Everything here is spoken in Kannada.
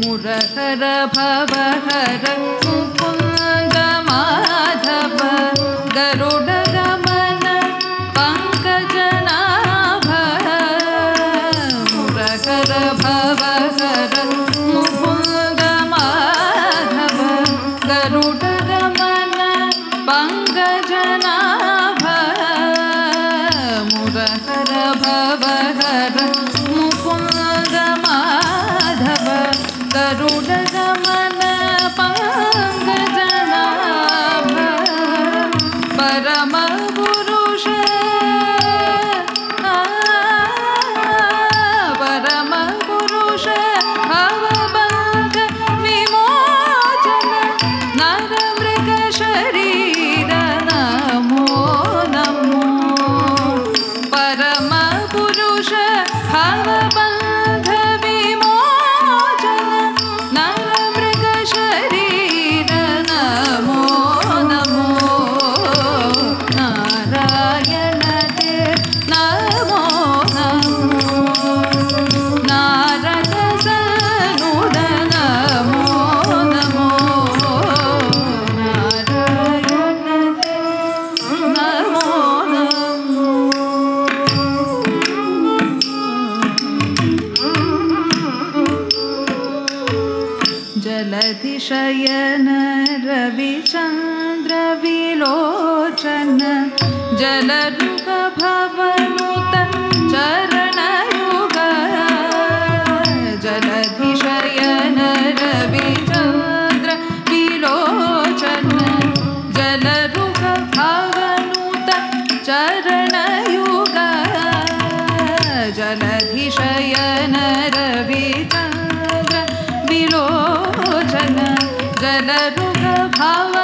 ಮುರಹರ ಭವಹರ ಮುಕುಂದ ಮಾಧವ ಗರುಡ ಗಮನ ಪಂಕಜನಾಭ ಮುರಹರ ಭವಹರ ಮುಕುಂದ ಮಾಧವ ಗರುಡ ಗಮನ ಪಂಕಜನಾಭ ಮುರಹರ ಭವಹರ ಮುಕುಂದ ಮಾಧವ ಗರುಡ ಗಮನ ಪಂಕಜನಾಭ ಪರಮ ಪುರುಷ ಪರಮ ಪುರುಷ ಭವಬಂಧ ವಿಮೋಚನ ನರ ಮೃಗ ಶರೀರ ನಮೋ ನಮೋ ಪರಮ ಪುರುಷ ಭವಬಂಧ ವಿಮೋಚನ ನರ ಮೃಗ ಶರೀರ ನಮೋ ನಮೋ Narayana they Namo Namo Narada ಸನುಡ Namo Namo Narayana they ನಮೋ ನಮೋ ಜಲಧಿಶಯನ ರವಿಚಂದ್ರ ವಿಲೋಚನ ಜಲರುಗ ಭವನುತ ಚರಣಯುಗ ಜಲಧಿಶಯನ ರವಿಚಂದ್ರ ವಿಲೋಚನ ಜಲರುಗ ಭವನುತ ಚರಣಯುಗ ಜಲಧಿಶಯನ ರವಿಚಂದ್ರ ವಿಲೋಚನ ಜಲರುಗ ಭಾವ